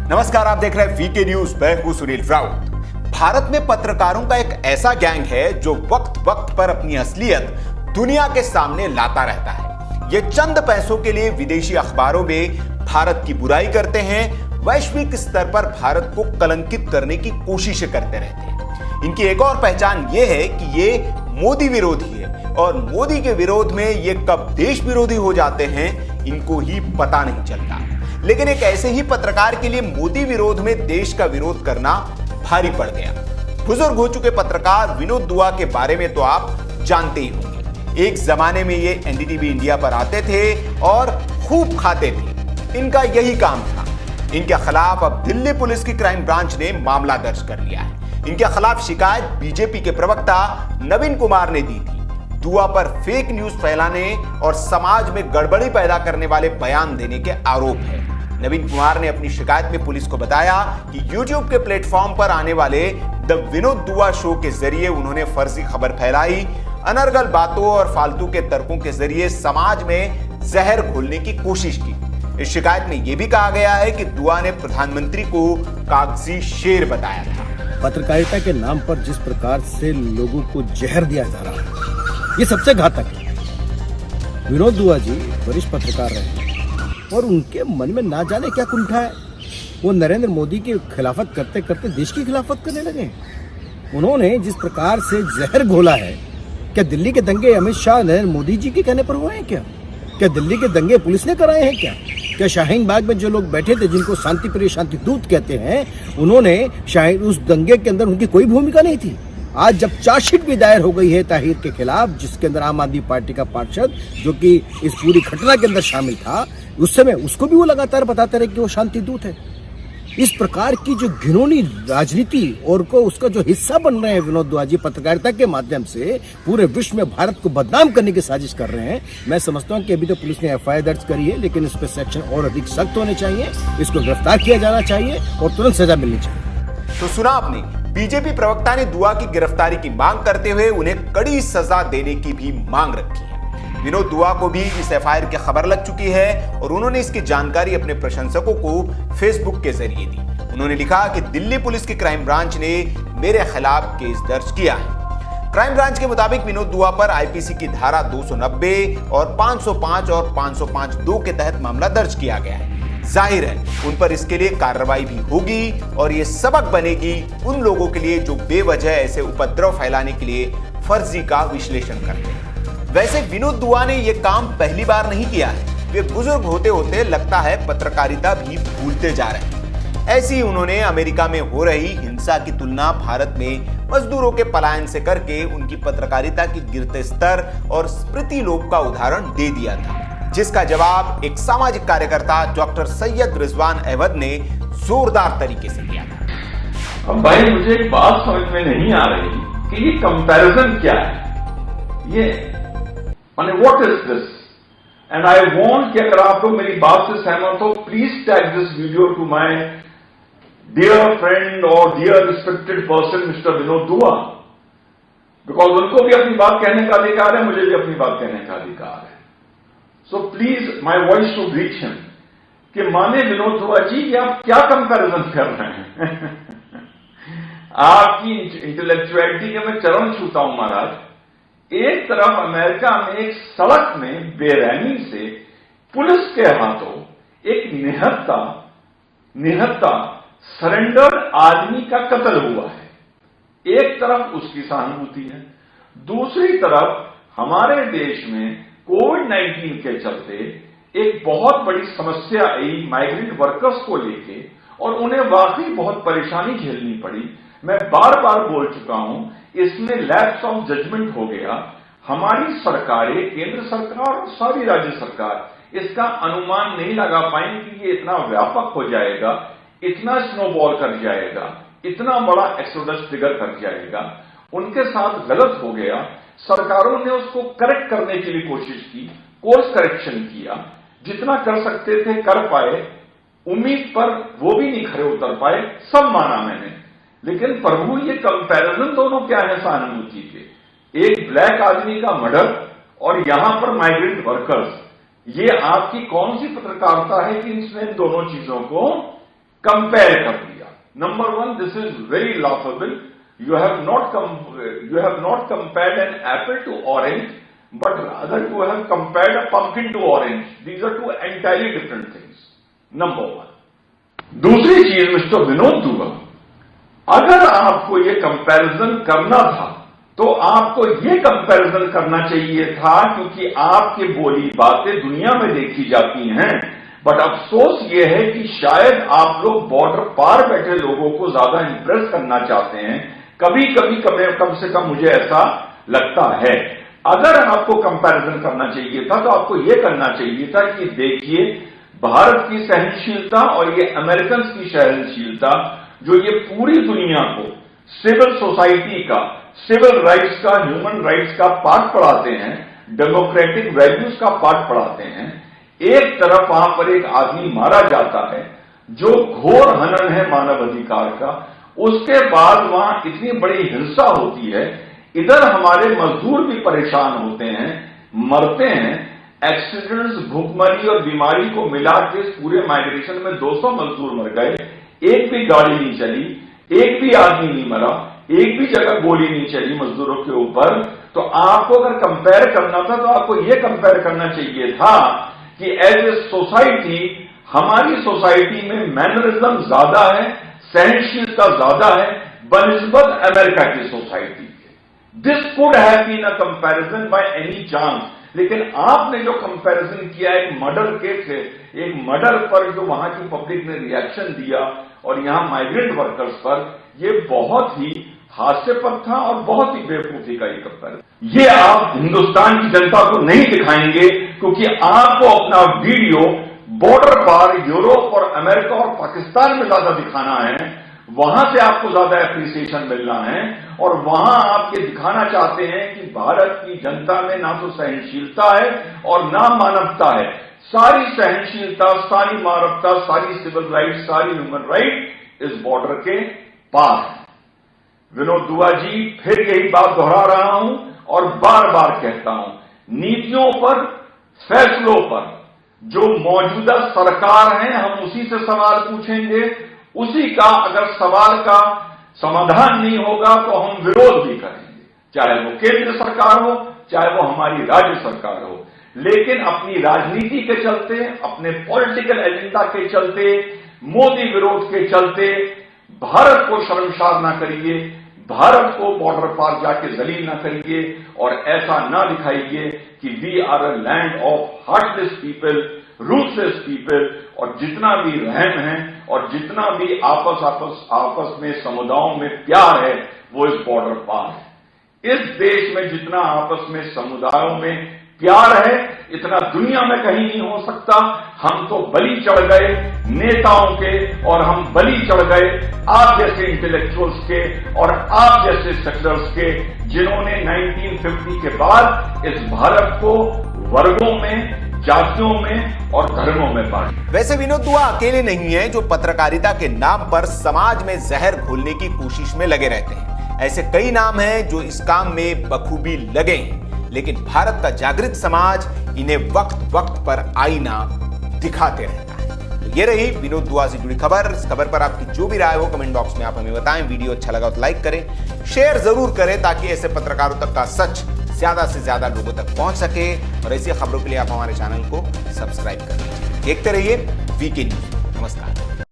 नमस्कार, आप देख रहे हैं वीके न्यूज। मैं हूं सुनील राउत। भारत में पत्रकारों का एक ऐसा गैंग है जो वक्त वक्त पर अपनी असलियत दुनिया के सामने लाता रहता है। ये चंद पैसों के लिए विदेशी अखबारों में भारत की बुराई करते हैं, वैश्विक स्तर पर भारत को कलंकित करने की कोशिश करते रहते हैं। इनकी एक और पहचान ये है कि ये मोदी विरोधी है और मोदी के विरोध में ये कब देश विरोधी हो जाते हैं इनको ही पता नहीं चलता। लेकिन एक ऐसे ही पत्रकार के लिए मोदी विरोध में देश का विरोध करना भारी पड़ गया। बुजुर्ग हो चुके पत्रकार विनोद दुआ के बारे में तो आप जानते ही होंगे। एक जमाने में ये एनडीटीवी इंडिया पर आते थे और खूब खाते थे। इनका यही काम था। इनके खिलाफ अब दिल्ली पुलिस की क्राइम ब्रांच ने मामला दर्ज कर लिया है। इनके खिलाफ शिकायत बीजेपी के प्रवक्ता नवीन कुमार ने दी थी। दुआ पर फेक न्यूज फैलाने और समाज में गड़बड़ी पैदा करने वाले बयान देने के आरोप है। नवीन कुमार ने अपनी शिकायत में पुलिस को बताया कि YouTube के प्लेटफॉर्म पर आने वाले द विनोद दुआ शो के जरिए उन्होंने फर्जी खबर फैलाई, अनर्गल बातों और फालतू के तर्कों के जरिए समाज में जहर घोलने की कोशिश की। इस शिकायत में यह भी कहा गया है कि दुआ ने प्रधानमंत्री को कागजी शेर बताया था। पत्रकारिता के नाम पर जिस प्रकार से लोगों को जहर दिया जा रहा है, ये सबसे घातक है। विनोद दुआ जी वरिष्ठ पत्रकार रहे और उनके मन में ना जाने क्या कुंठा है। वो नरेंद्र मोदी की खिलाफत करते करते देश की खिलाफत करने लगे। उन्होंने जिस प्रकार से जहर घोला है, क्या दिल्ली के दंगे अमित शाह नरेंद्र मोदी जी के कहने पर हुए हैं? क्या दिल्ली के दंगे पुलिस ने कराए हैं? क्या शाहीन बाग में जो लोग बैठे थे जिनको शांति प्रिय शांति दूत कहते हैं, उन्होंने शायद उस दंगे के अंदर उनकी कोई भूमिका नहीं थी। आज जब चार्जशीट भी दायर हो गई है ताहिर के खिलाफ, जिसके अंदर आम आदमी पार्टी का पार्षद जो कि इस पूरी घटना के अंदर शामिल था, उस समय उसको भी वो लगातार बताते रहे कि वो शांति दूत है। इस प्रकार की जो घिनौनी राजनीति और को उसका जो हिस्सा बन रहे हैं विनोद दुआ जी, पत्रकारिता के माध्यम से पूरे विश्व में भारत को बदनाम करने की साजिश कर रहे हैं। मैं समझता हूं कि अभी तो पुलिस ने एफआईआर दर्ज करी है, लेकिन इस पर सेक्शन और अधिक सख्त होने चाहिए। इसको गिरफ्तार किया जाना चाहिए और तुरंत सजा मिलनी चाहिए। तो सुना आपने, बीजेपी प्रवक्ता ने दुआ की गिरफ्तारी की मांग करते हुए उन्हें कड़ी सजा देने की भी मांग रखी है। विनोद दुआ को भी इस एफआईआर की खबर लग चुकी है और उन्होंने इसकी जानकारी अपने प्रशंसकों को फेसबुक के जरिए दी। उन्होंने लिखा कि दिल्ली पुलिस की क्राइम ब्रांच ने मेरे खिलाफ केस दर्ज किया है। क्राइम ब्रांच के मुताबिक विनोद दुआ पर आईपीसी की धारा 290 और 505 और 505(2) के तहत मामला दर्ज किया गया है। जाहिर है उन पर इसके लिए कार्रवाई भी होगी और ये सबक बनेगी उन लोगों के लिए जो बेवजह ऐसे उपद्रव फैलाने के लिए फर्जी का विश्लेषण करते हैं। वैसे विनोद दुआ ने यह काम पहली बार नहीं किया है। वे बुजुर्ग होते होते लगता है पत्रकारिता भी भूलते जा रहे हैं। ऐसी उन्होंने अमेरिका में हो रही हिंसा की तुलना भारत में मजदूरों के पलायन से करके उनकी पत्रकारिता की गिरते स्तर और स्मृति लोप का उदाहरण दे दिया था, जिसका जवाब एक सामाजिक कार्यकर्ता डॉक्टर सैयद रिजवान अहमद ने जोरदार तरीके से दिया था। अब भाई मुझे एक बात समझ में नहीं आ रही कि ये कंपैरिजन क्या है। ये माने what is this? And I want कि अगर आप लोग मेरी बात से सहमत हो, please tag this video to my dear friend और dear respected person mister Vinod Dua, because उनको भी अपनी बात कहने का अधिकार है, मुझे भी अपनी बात कहने का अधिकार है। So please my voice should reach him कि माने विनोद दुआ जी कि आप क्या कंपैरिजन कर रहे हैं। आपकी इंटेलेक्चुअलिटी के मैं चरण छूता हूं महाराज। एक तरफ अमेरिका में एक सड़क में बेरहमी से पुलिस के हाथों एक निहत्ता सरेंडर आदमी का कत्ल हुआ है। एक तरफ उसकी सहानुभूति है, दूसरी तरफ हमारे देश में कोविड-19 के चलते एक बहुत बड़ी समस्या आई माइग्रेंट वर्कर्स को लेके और उन्हें वाकई बहुत परेशानी झेलनी पड़ी। मैं बार बार बोल चुका हूं, इसमें लैप्स ऑफ जजमेंट हो गया। हमारी सरकारें, केंद्र सरकार और सारी राज्य सरकार इसका अनुमान नहीं लगा पाएंगे कि ये इतना व्यापक हो जाएगा, इतना स्नोबॉल कर जाएगा, इतना बड़ा एक्सोडस ट्रिगर कर जाएगा। उनके साथ गलत हो गया। सरकारों ने उसको करेक्ट करने की भी कोशिश की, कोर्स करेक्शन किया, जितना कर सकते थे कर पाए। उम्मीद पर वो भी नहीं खरे उतर पाए, सब माना मैंने। लेकिन प्रभु ये कंपैरिजन दोनों क्या है सहानुभूति के? एक ब्लैक आदमी का मर्डर और यहां पर माइग्रेंट वर्कर्स, ये आपकी कौन सी पत्रकारिता है कि इसमें दोनों चीजों को कंपेयर कर दिया। Number one, this is very laughable. You have not compared an apple to orange, but rather you have compared a pumpkin to orange. These are two entirely different things. Number one. दूसरी चीज mister Vinod दुआ, अगर आपको ये comparison करना था तो आपको ये कंपैरिजन करना चाहिए था, क्योंकि आपकी बोली बातें दुनिया में देखी जाती हैं। बट अफसोस ये है कि शायद आप लोग बॉर्डर पार बैठे लोगों को ज्यादा इंप्रेस करना चाहते हैं। कभी कभी कम से कम मुझे ऐसा लगता है। अगर आपको कंपैरिजन करना चाहिए था तो आपको यह करना चाहिए था कि देखिए, भारत की सहनशीलता और ये अमेरिकन की सहनशीलता, जो ये पूरी दुनिया को सिविल सोसाइटी का, सिविल राइट्स का, ह्यूमन राइट्स का पाठ पढ़ाते हैं, डेमोक्रेटिक वैल्यूज का पाठ पढ़ाते हैं। एक तरफ वहां पर एक आदमी मारा जाता है जो घोर हनन है मानव अधिकार का, उसके बाद वहां इतनी बड़ी हिंसा होती है, इधर हमारे मजदूर भी परेशान होते हैं, मरते हैं। एक्सीडेंट्स, भूखमरी और बीमारी को मिला के इस पूरे माइग्रेशन में 200 मजदूर मर गए, एक भी गाड़ी नहीं चली, एक भी आदमी नहीं मरा, एक भी जगह गोली नहीं चली मजदूरों के ऊपर। तो आपको अगर कंपेयर करना था तो आपको यह कंपेयर करना चाहिए था कि एज ए सोसाइटी, हमारी सोसाइटी में मैनरिज्म ज्यादा है, सहनशीलता ज्यादा है बनिस्बत अमेरिका की सोसाइटी के। This could have been a comparison by any chance. लेकिन आपने जो कंपैरिजन किया एक मर्डर केस है, एक मर्डर पर जो वहां की पब्लिक ने रिएक्शन दिया और यहां माइग्रेंट वर्कर्स पर, यह बहुत ही हास्यपद था और बहुत ही बेवकूफी का ये कंपैरिजन। ये आप हिंदुस्तान की जनता को नहीं दिखाएंगे, क्योंकि आपको अपना वीडियो बॉर्डर पार यूरोप और अमेरिका और पाकिस्तान में ज्यादा दिखाना है, वहां से आपको ज्यादा एप्रिसिएशन मिलना है। और वहां आप ये दिखाना चाहते हैं कि भारत की जनता में ना तो सहनशीलता है और ना मानवता है। सारी सहनशीलता, सारी मानवता, सारी सिविल राइट, सारी ह्यूमन राइट इस बॉर्डर के पार है। विनोद दुआ जी, फिर यही बात दोहरा रहा हूं और बार बार कहता हूं, नीतियों पर, फैसलों पर जो मौजूदा सरकार है, हम उसी से सवाल पूछेंगे। उसी का अगर सवाल का समाधान नहीं होगा तो हम विरोध भी करेंगे, चाहे वो केंद्र सरकार हो, चाहे वो हमारी राज्य सरकार हो। लेकिन अपनी राजनीति के चलते, अपने पॉलिटिकल एजेंडा के चलते, मोदी विरोध के चलते भारत को शर्मसार ना करिए, भारत को बॉर्डर पार जाके जलील ना करिए और ऐसा ना दिखाइए कि we are a land of heartless people, ruthless people. और जितना भी रहम है और जितना भी आपस में समुदायों में प्यार है, वो इस बॉर्डर पार है। इस देश में जितना आपस में समुदायों में प्यार है, इतना दुनिया में कहीं नहीं हो सकता। हम तो बलि चढ़ गए नेताओं के, और हम बलि चढ़ गए आप जैसे इंटेलेक्चुअल्स के और आप जैसे सेक्युलर्स के, जिन्होंने 1950 के बाद इस भारत को वर्गों में, जातियों में और धर्मों में बांटा। वैसे विनोद दुआ अकेले नहीं है जो पत्रकारिता के नाम पर समाज में जहर घोलने की कोशिश में लगे रहते हैं। ऐसे कई नाम हैं जो इस काम में बखूबी लगे हैं, लेकिन भारत का जागृत समाज इन्हें वक्त वक्त पर आईना दिखाते रहता है। तो ये रही विनोद दुआ से जुड़ी खबर। इस खबर पर आपकी जो भी राय हो कमेंट बॉक्स में आप हमें बताएं। वीडियो अच्छा लगा तो लाइक करें, शेयर जरूर करें, ताकि ऐसे पत्रकारों तक का सच ज्यादा से ज्यादा लोगों तक पहुंच सके। और ऐसी खबरों के लिए आप हमारे चैनल को सब्सक्राइब करें। देखते रहिए वीके न्यूज। नमस्कार।